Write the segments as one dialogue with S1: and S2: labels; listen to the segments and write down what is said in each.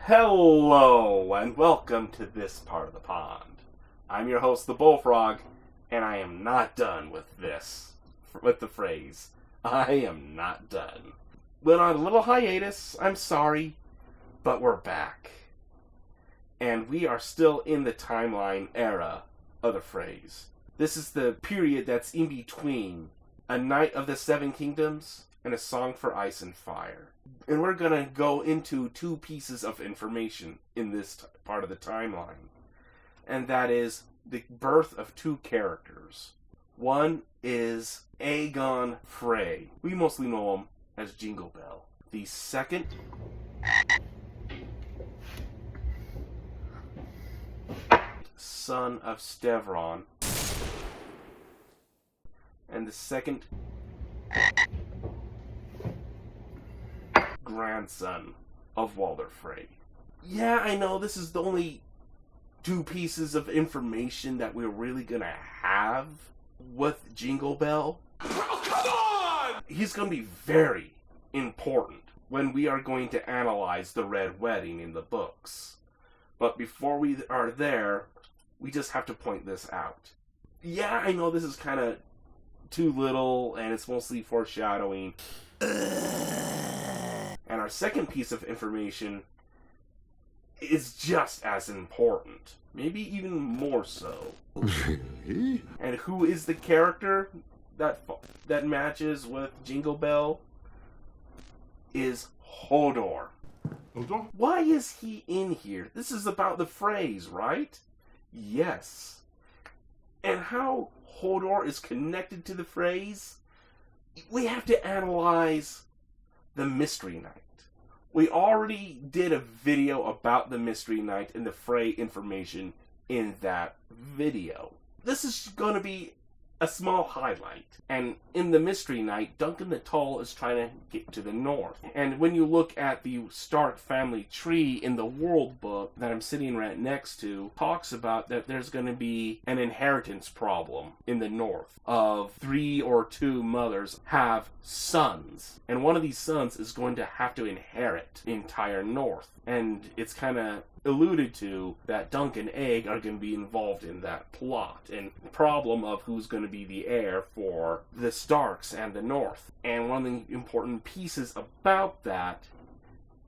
S1: Hello, and welcome to this part of the pond. I'm your host, the Bullfrog, and I am not done with the Freys. I am not done. Went on a little hiatus, I'm sorry, but we're back. And we are still in the timeline era of the Freys. This is the period that's in between A Night of the Seven Kingdoms and A Song for Ice and Fire. And we're going to go into two pieces of information in this part of the timeline. And that is the birth of two characters. One is Aegon Frey. We mostly know him as Jingle Bell. The second son of Stevron. And the second grandson of Walder Frey. Yeah, I know this is the only two pieces of information that we're really gonna have with Jingle Bell. Oh, come on! He's gonna be very important when we are going to analyze the Red Wedding in the books. But before we are there, we just have to point this out. Yeah, I know this is kind of too little, and it's mostly foreshadowing. And our second piece of information is just as important. Maybe even more so. Really? And who is the character that matches with Jingle Bell? Is Hodor. Hodor? Why is he in here? This is about the Freys, right? Yes. And how Hodor is connected to the Freys? We have to analyze the Mystery Knight. We already did a video about the Mystery Knight and the Frey information in that video. This is going to be a small highlight. And in the Mystery Knight, Duncan the Tall is trying to get to the north. And when you look at the Stark family tree in the World Book that I'm sitting right next to, talks about that there's going to be an inheritance problem in the north of 3 or 2 mothers have sons. And one of these sons is going to have to inherit the entire north. And it's kind of alluded to that Dunk and Egg are going to be involved in that plot and the problem of who's going to be the heir for the Starks and the North. And one of the important pieces about that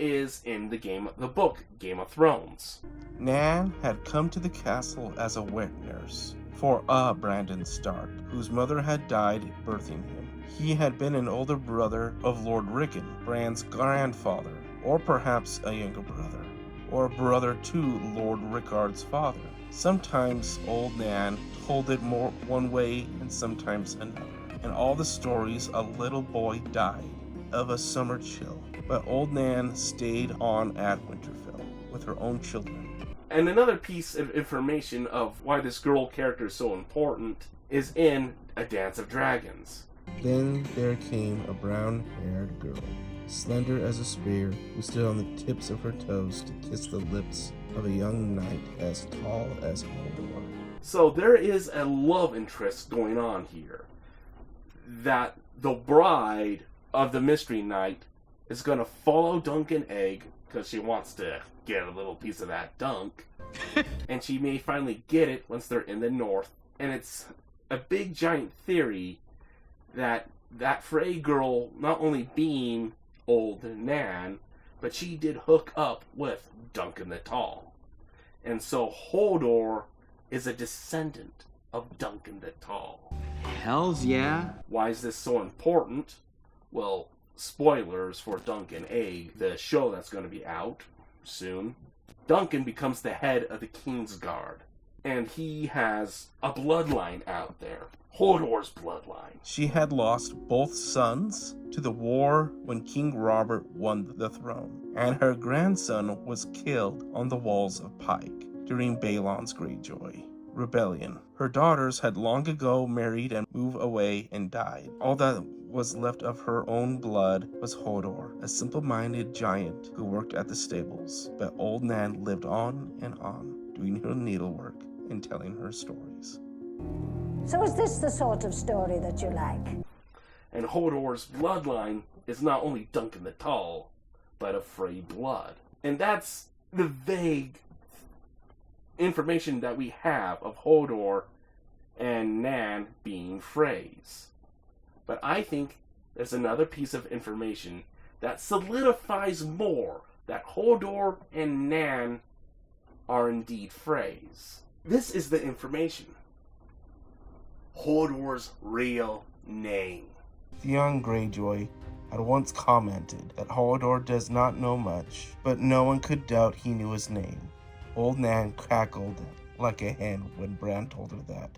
S1: is in the book Game of Thrones.
S2: Nan had come to the castle as a wet nurse for Brandon Stark, whose mother had died birthing him. He had been an older brother of Lord Rickon, Bran's grandfather, or perhaps a younger brother, or brother to Lord Rickard's father. Sometimes old Nan told it more one way and sometimes another. In all the stories, a little boy died of a summer chill, but old Nan stayed on at Winterfell with her own children.
S1: And another piece of information of why this girl character is so important is in A Dance of Dragons.
S2: Then there came a brown-haired girl, slender as a spear, who stood on the tips of her toes to kiss the lips of a young knight as tall as Hodor.
S1: So there is a love interest going on here. That the bride of the Mystery Knight is going to follow Dunk and Egg because she wants to get a little piece of that Dunk. And she may finally get it once they're in the north. And it's a big giant theory that Frey girl not only being old Nan, but she did hook up with Duncan the Tall. And so Hodor is a descendant of Duncan the Tall.
S3: Hells yeah.
S1: Why is this so important? Well, spoilers for Dunk and Egg, the show that's going to be out soon. Duncan becomes the head of the King's Guard. And he has a bloodline out there. Hodor's bloodline.
S2: She had lost both sons to the war when King Robert won the throne, and her grandson was killed on the walls of Pike during Balon's Greyjoy rebellion. Her daughters had long ago married and moved away and died. All that was left of her own blood was Hodor, a simple-minded giant who worked at the stables. But old Nan lived on and on, doing her needlework and telling her stories.
S4: So is this the sort of story that you like?
S1: And Hodor's bloodline is not only Duncan the Tall, but of Frey blood. And that's the vague information that we have of Hodor and Nan being Freys. But I think there's another piece of information that solidifies more that Hodor and Nan are indeed Freys. This is the information. Hodor's real name.
S2: Theon Greyjoy had once commented that Hodor does not know much, but no one could doubt he knew his name. Old Nan cackled like a hen when Bran told her that,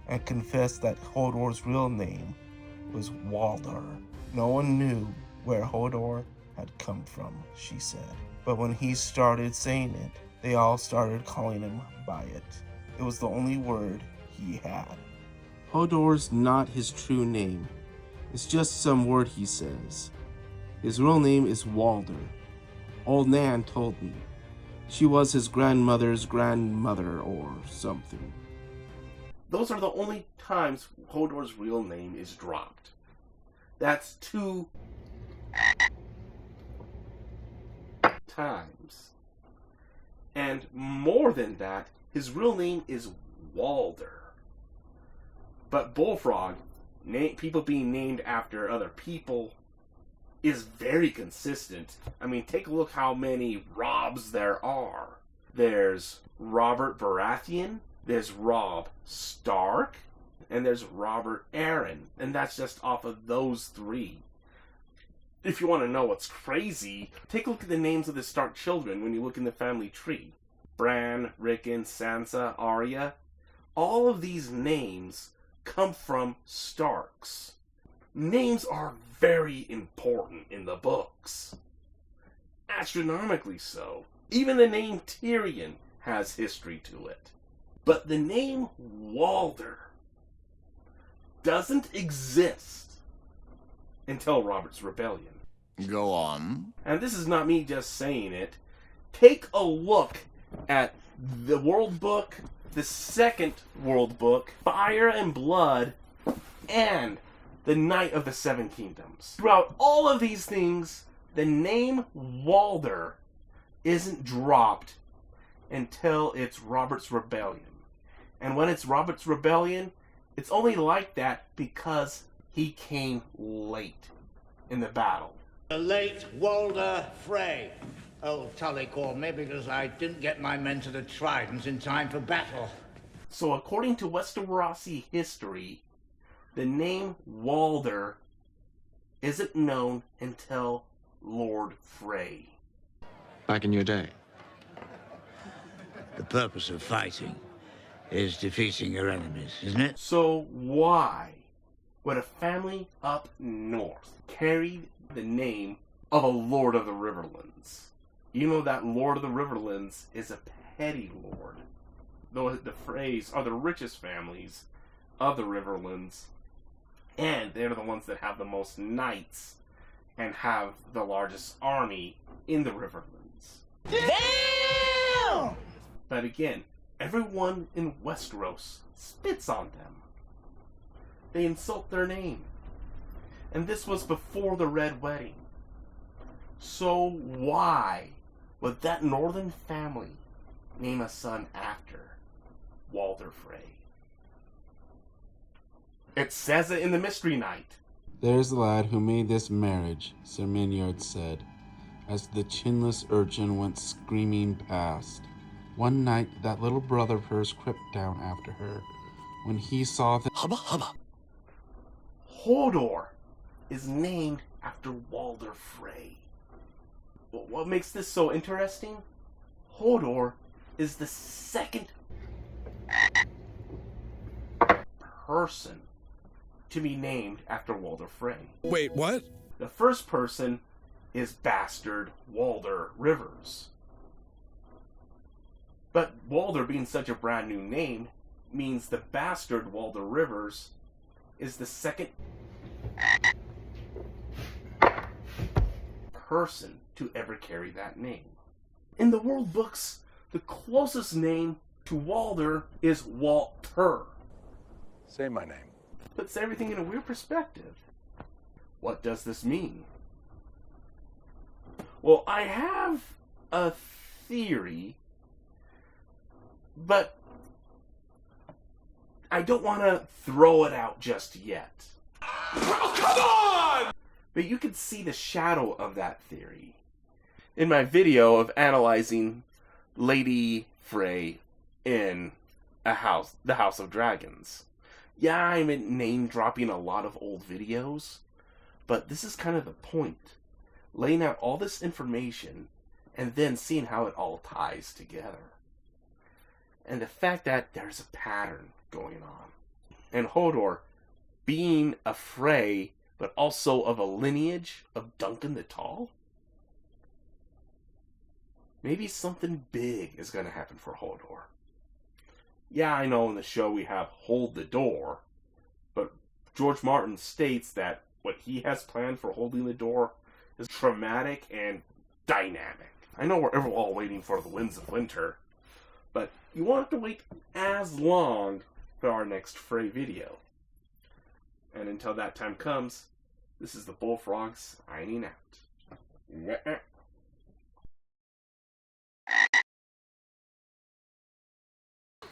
S2: and confessed that Hodor's real name was Walder. No one knew where Hodor had come from, she said. But when he started saying it, they all started calling him by it. It was the only word he had. Hodor's not his true name. It's just some word he says. His real name is Walder. Old Nan told me. She was his grandmother's grandmother or something.
S1: Those are the only times Hodor's real name is dropped. That's 2 times. And more than that, his real name is Walder. But Bullfrog, people being named after other people, is very consistent. I mean, take a look how many Robs there are. There's Robert Baratheon, there's Robb Stark, and there's Robert Arryn. And that's just off of those 3. If you want to know what's crazy, take a look at the names of the Stark children when you look in the family tree. Bran, Rickon, Sansa, Arya. All of these names come from Starks. Names are very important in the books. Astronomically so. Even the name Tyrion has history to it. But the name Walder doesn't exist until Robert's Rebellion.
S5: Go on.
S1: And this is not me just saying it. Take a look at the World Book, the Second World Book, Fire and Blood, and the Night of the Seven Kingdoms. Throughout all of these things, the name Walder isn't dropped until it's Robert's Rebellion. And when it's Robert's Rebellion, it's only like that because he came late in the battle.
S6: The late Walder Frey. Old Tully called me because I didn't get my men to the Tridents in time for battle.
S1: So according to Westerosi history, the name Walder isn't known until Lord Frey.
S3: Back in your day.
S6: The purpose of fighting is defeating your enemies, isn't it?
S1: So why would a family up north carry the name of a Lord of the Riverlands? You know that Lord of the Riverlands is a petty lord. Though the Freys are the richest families of the Riverlands, and they're the ones that have the most knights and have the largest army in the Riverlands.
S6: Damn!
S1: But again, everyone in Westeros spits on them. They insult their name. And this was before the Red Wedding. So why would that northern family name a son after Walder Frey? It says it in the Mystery Knight.
S2: There's the lad who made this marriage, Sir Minyard said, as the chinless urchin went screaming past. One night, that little brother of hers crept down after her. When he saw the
S1: Hodor is named after Walder Frey. What makes this so interesting? Hodor is the second person to be named after Walder Frey.
S5: Wait, what?
S1: The first person is bastard Walder Rivers. But Walder being such a brand new name means the bastard Walder Rivers is the second person to ever carry that name. In the world books, the closest name to Walder is Walter.
S5: Say my name.
S1: Puts everything in a weird perspective. What does this mean? Well, I have a theory, but I don't want to throw it out just yet. Oh, come on! But you can see the shadow of that theory in my video of analyzing Lady Frey in the House of Dragons. Yeah, I'm name-dropping a lot of old videos, but this is kind of the point. Laying out all this information, and then seeing how it all ties together. And the fact that there's a pattern going on. And Hodor being a Frey, but also of a lineage of Duncan the Tall? Maybe something big is going to happen for Hodor. Yeah, I know in the show we have Hold the Door, but George Martin states that what he has planned for Holding the Door is dramatic and dynamic. I know we're all waiting for the Winds of Winter, but you won't have to wait as long for our next Frey video. And until that time comes, this is the Bullfrog signing out.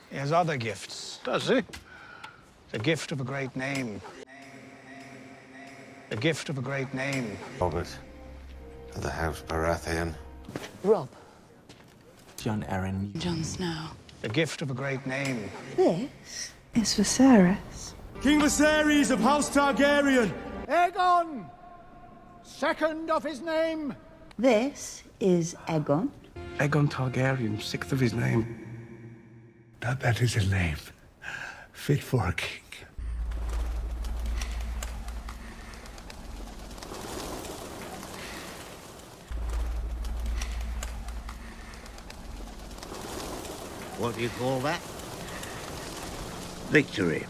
S7: He has other gifts.
S5: Does he?
S7: The gift of a great name. The gift of a great name.
S3: Robert, of the House Baratheon.
S8: Rob.
S9: John Arryn.
S8: Jon Snow.
S7: The gift of a great name.
S8: This is Viserys.
S10: King Viserys of House Targaryen.
S6: Aegon! Second of his name.
S8: This is Aegon.
S9: Aegon Targaryen, sixth of his name.
S10: Now that is a name fit for a king.
S6: What do you call that? Victory.